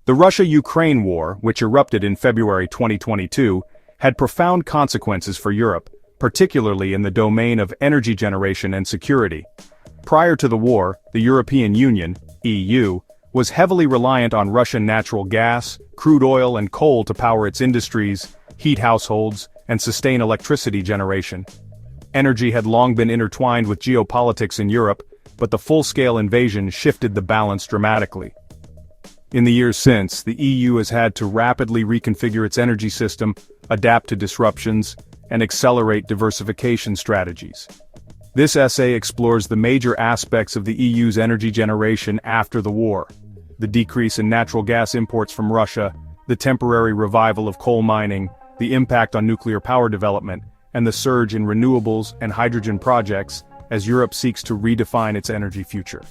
The Russia-Ukraine war, which erupted in February 2022, had profound consequences for Europe, particularly in the domain of energy generation and security. Prior to the war, the European Union, EU, was heavily reliant on Russian natural gas, crude oil and coal to power its industries, heat households, and sustain electricity generation. Energy had long been intertwined with geopolitics in Europe, but the full-scale invasion shifted the balance dramatically. In the years since, the EU has had to rapidly reconfigure its energy system, adapt to disruptions, and accelerate diversification strategies. This essay explores the major aspects of the EU's energy generation after the war: the decrease in natural gas imports from Russia, the temporary revival of coal mining, the impact on nuclear power development, and the surge in renewables and hydrogen projects as Europe seeks to redefine its energy future.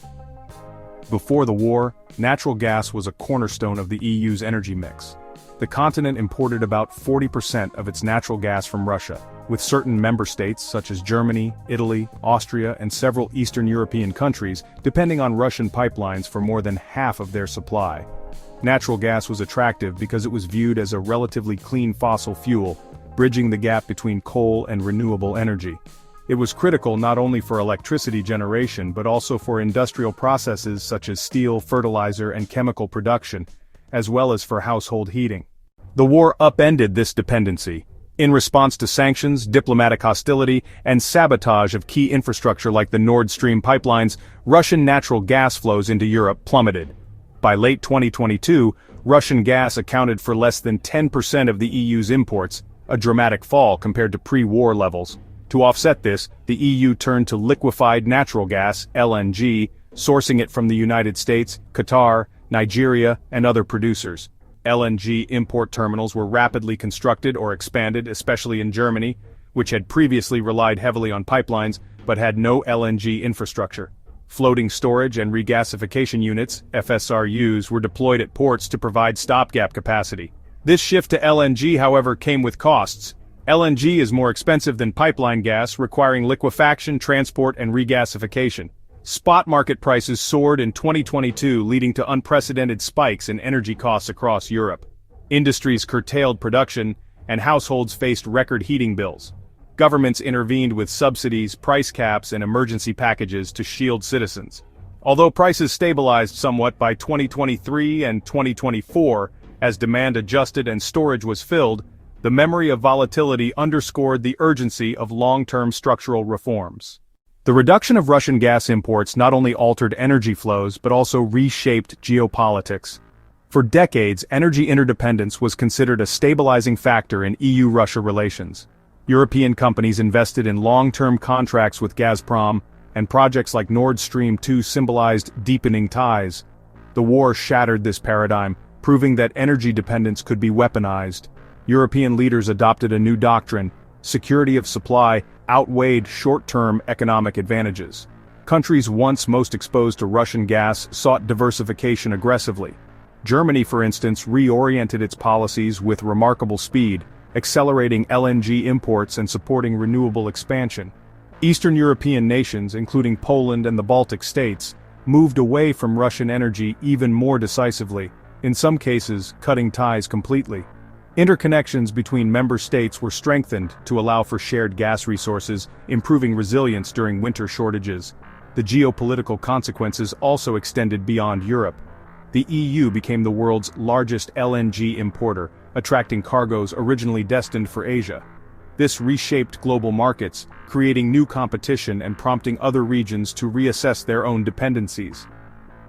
Before the war, natural gas was a cornerstone of the EU's energy mix. The continent imported about 40% of its natural gas from Russia, with certain member states such as Germany, Italy, Austria, and several Eastern European countries depending on Russian pipelines for more than half of their supply. Natural gas was attractive because it was viewed as a relatively clean fossil fuel, bridging the gap between coal and renewable energy. It was critical not only for electricity generation but also for industrial processes such as steel, fertilizer, and chemical production, as well as for household heating. The war upended this dependency. In response to sanctions, diplomatic hostility, and sabotage of key infrastructure like the Nord Stream pipelines, Russian natural gas flows into Europe plummeted. By late 2022, Russian gas accounted for less than 10% of the EU's imports, a dramatic fall compared to pre-war levels. To offset this, the EU turned to liquefied natural gas, LNG, sourcing it from the United States, Qatar, Nigeria, and other producers. LNG import terminals were rapidly constructed or expanded, especially in Germany, which had previously relied heavily on pipelines but had no LNG infrastructure. Floating storage and regasification units, FSRUs, were deployed at ports to provide stopgap capacity. This shift to LNG, however, came with costs. LNG is more expensive than pipeline gas, requiring liquefaction, transport, and regasification. Spot market prices soared in 2022, leading to unprecedented spikes in energy costs across Europe. Industries curtailed production, and households faced record heating bills. Governments intervened with subsidies, price caps, and emergency packages to shield citizens. Although prices stabilized somewhat by 2023 and 2024, as demand adjusted and storage was filled, the memory of volatility underscored the urgency of long-term structural reforms. The reduction of Russian gas imports not only altered energy flows but also reshaped geopolitics. For decades, energy interdependence was considered a stabilizing factor in EU-Russia relations. European companies invested in long-term contracts with Gazprom, and projects like Nord Stream 2 symbolized deepening ties. The war shattered this paradigm, proving that energy dependence could be weaponized. European leaders adopted a new doctrine: security of supply outweighed short-term economic advantages. Countries once most exposed to Russian gas sought diversification aggressively. Germany, for instance, reoriented its policies with remarkable speed, accelerating LNG imports and supporting renewable expansion. Eastern European nations, including Poland and the Baltic states, moved away from Russian energy even more decisively, in some cases cutting ties completely. Interconnections between member states were strengthened to allow for shared gas resources, improving resilience during winter shortages. The geopolitical consequences also extended beyond Europe. The EU became the world's largest LNG importer, attracting cargoes originally destined for Asia. This reshaped global markets, creating new competition and prompting other regions to reassess their own dependencies.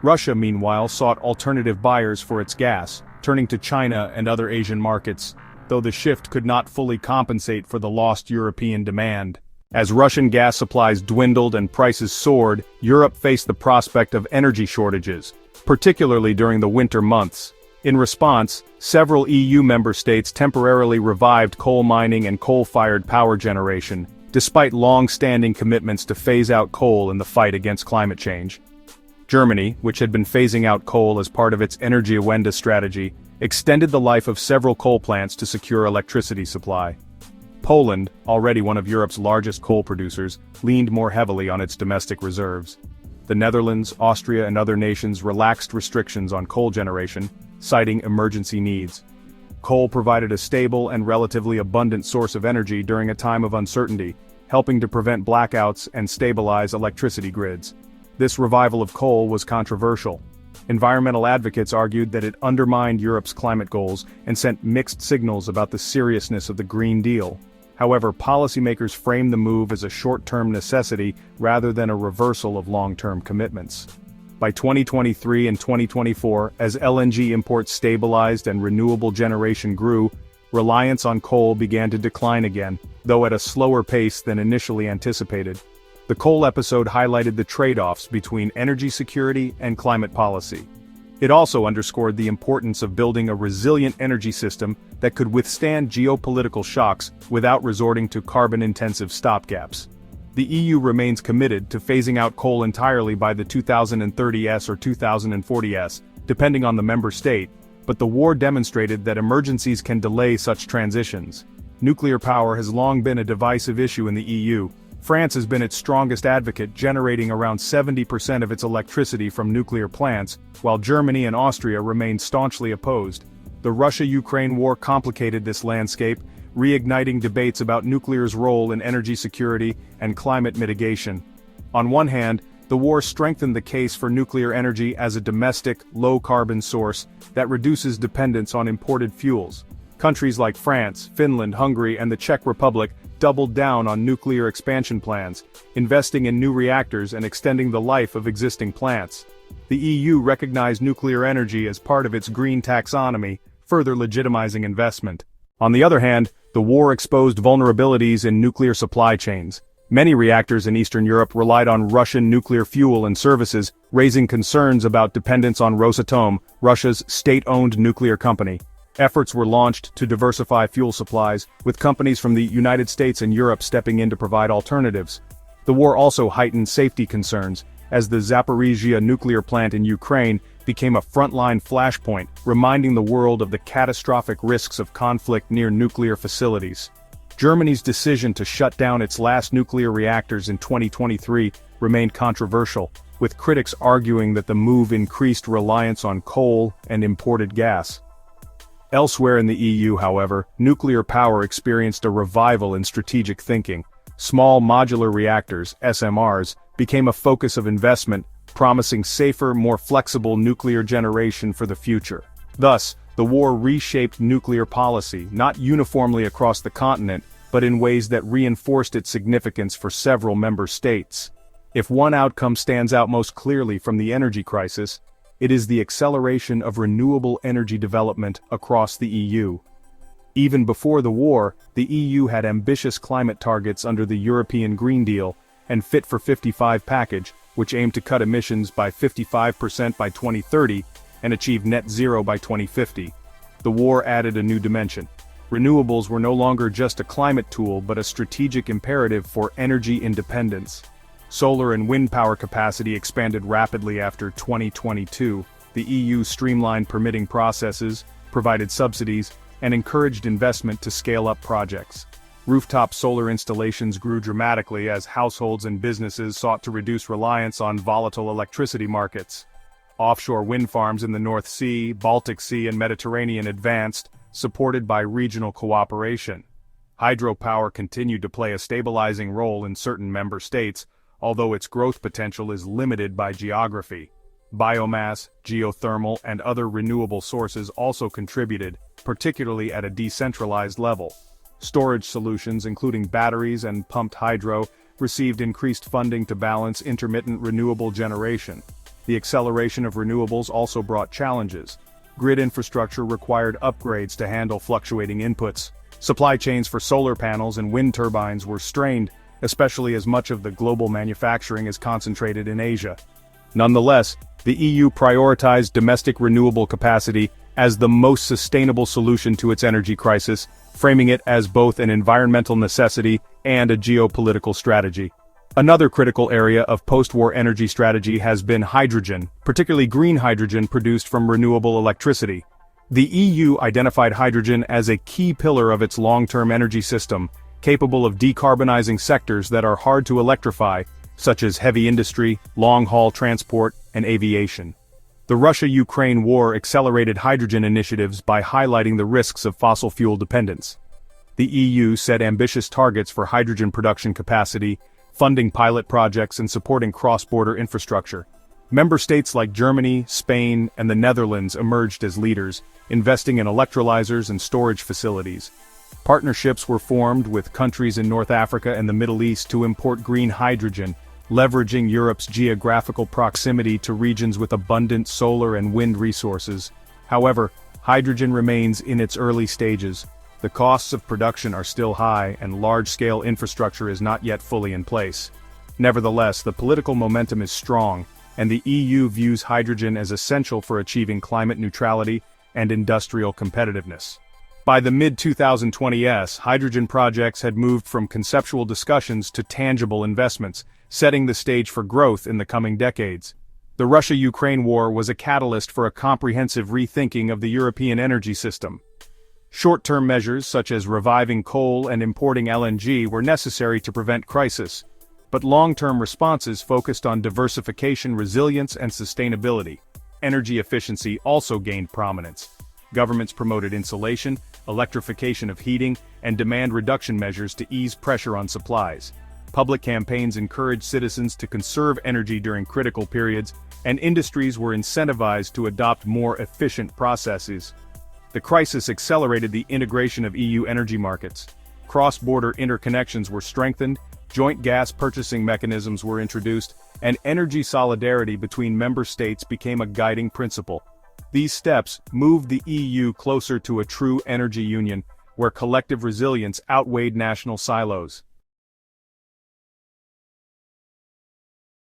Russia, meanwhile, sought alternative buyers for its gas, turning to China and other Asian markets, though the shift could not fully compensate for the lost European demand. As Russian gas supplies dwindled and prices soared, Europe faced the prospect of energy shortages, particularly during the winter months. In response, several EU member states temporarily revived coal mining and coal-fired power generation, despite long-standing commitments to phase out coal in the fight against climate change. Germany, which had been phasing out coal as part of its Energiewende strategy, extended the life of several coal plants to secure electricity supply. Poland, already one of Europe's largest coal producers, leaned more heavily on its domestic reserves. The Netherlands, Austria, and other nations relaxed restrictions on coal generation, citing emergency needs. Coal provided a stable and relatively abundant source of energy during a time of uncertainty, helping to prevent blackouts and stabilize electricity grids. This revival of coal was controversial. Environmental advocates argued that it undermined Europe's climate goals and sent mixed signals about the seriousness of the Green Deal. However, policymakers framed the move as a short-term necessity rather than a reversal of long-term commitments. By 2023 and 2024, as LNG imports stabilized and renewable generation grew, reliance on coal began to decline again, though at a slower pace than initially anticipated. The coal episode highlighted the trade-offs between energy security and climate policy. It also underscored the importance of building a resilient energy system that could withstand geopolitical shocks without resorting to carbon-intensive stopgaps. The EU remains committed to phasing out coal entirely by the 2030s or 2040s, depending on the member state, but the war demonstrated that emergencies can delay such transitions. Nuclear power has long been a divisive issue in the EU. France has been its strongest advocate, generating around 70% of its electricity from nuclear plants, while Germany and Austria remain staunchly opposed. The Russia-Ukraine war complicated this landscape, reigniting debates about nuclear's role in energy security and climate mitigation. On one hand, the war strengthened the case for nuclear energy as a domestic, low-carbon source that reduces dependence on imported fuels. Countries like France, Finland, Hungary, and the Czech Republic doubled down on nuclear expansion plans, investing in new reactors and extending the life of existing plants. The EU recognized nuclear energy as part of its green taxonomy, further legitimizing investment. On the other hand, the war exposed vulnerabilities in nuclear supply chains. Many reactors in Eastern Europe relied on Russian nuclear fuel and services, raising concerns about dependence on Rosatom, Russia's state-owned nuclear company. Efforts were launched to diversify fuel supplies, with companies from the United States and Europe stepping in to provide alternatives. The war also heightened safety concerns, as the Zaporizhzhia nuclear plant in Ukraine became a frontline flashpoint, reminding the world of the catastrophic risks of conflict near nuclear facilities. Germany's decision to shut down its last nuclear reactors in 2023 remained controversial, with critics arguing that the move increased reliance on coal and imported gas. Elsewhere in the EU, however, nuclear power experienced a revival in strategic thinking. Small modular reactors, SMRs, became a focus of investment, promising safer, more flexible nuclear generation for the future. Thus, the war reshaped nuclear policy, not uniformly across the continent, but in ways that reinforced its significance for several member states. If one outcome stands out most clearly from the energy crisis, it is the acceleration of renewable energy development across the EU. Even before the war, the EU had ambitious climate targets under the European Green Deal and Fit for 55 package, which aimed to cut emissions by 55% by 2030 and achieve net zero by 2050. The war added a new dimension. Renewables were no longer just a climate tool but a strategic imperative for energy independence. Solar and wind power capacity expanded rapidly after 2022. The EU streamlined permitting processes, provided subsidies, and encouraged investment to scale up projects. Rooftop solar installations grew dramatically as households and businesses sought to reduce reliance on volatile electricity markets. Offshore wind farms in the North Sea, Baltic Sea, and Mediterranean advanced, supported by regional cooperation. Hydropower continued to play a stabilizing role in certain member states, although its growth potential is limited by geography. Biomass, geothermal, and other renewable sources also contributed, particularly at a decentralized level. Storage solutions, including batteries and pumped hydro, received increased funding to balance intermittent renewable generation. The acceleration of renewables also brought challenges. Grid infrastructure required upgrades to handle fluctuating inputs. Supply chains for solar panels and wind turbines were strained, especially as much of the global manufacturing is concentrated in Asia. Nonetheless, the EU prioritized domestic renewable capacity as the most sustainable solution to its energy crisis, framing it as both an environmental necessity and a geopolitical strategy. Another critical area of post-war energy strategy has been hydrogen, particularly green hydrogen produced from renewable electricity. The EU identified hydrogen as a key pillar of its long-term energy system, capable of decarbonizing sectors that are hard to electrify, such as heavy industry, long-haul transport, and aviation. The Russia-Ukraine war accelerated hydrogen initiatives by highlighting the risks of fossil fuel dependence. The EU set ambitious targets for hydrogen production capacity, funding pilot projects and supporting cross-border infrastructure. Member states like Germany, Spain, and the Netherlands emerged as leaders, investing in electrolyzers and storage facilities. Partnerships were formed with countries in North Africa and the Middle East to import green hydrogen, leveraging Europe's geographical proximity to regions with abundant solar and wind resources. However, hydrogen remains in its early stages. The costs of production are still high and large-scale infrastructure is not yet fully in place. Nevertheless, the political momentum is strong, and the EU views hydrogen as essential for achieving climate neutrality and industrial competitiveness. By the mid-2020s, hydrogen projects had moved from conceptual discussions to tangible investments, setting the stage for growth in the coming decades. The Russia-Ukraine war was a catalyst for a comprehensive rethinking of the European energy system. Short-term measures such as reviving coal and importing LNG were necessary to prevent crisis, but long-term responses focused on diversification, resilience, and sustainability. Energy efficiency also gained prominence. Governments promoted insulation, electrification of heating, and demand reduction measures to ease pressure on supplies. Public campaigns encouraged citizens to conserve energy during critical periods, and industries were incentivized to adopt more efficient processes. The crisis accelerated the integration of EU energy markets. Cross-border interconnections were strengthened, joint gas purchasing mechanisms were introduced, and energy solidarity between member states became a guiding principle. These steps moved the EU closer to a true energy union, where collective resilience outweighed national silos.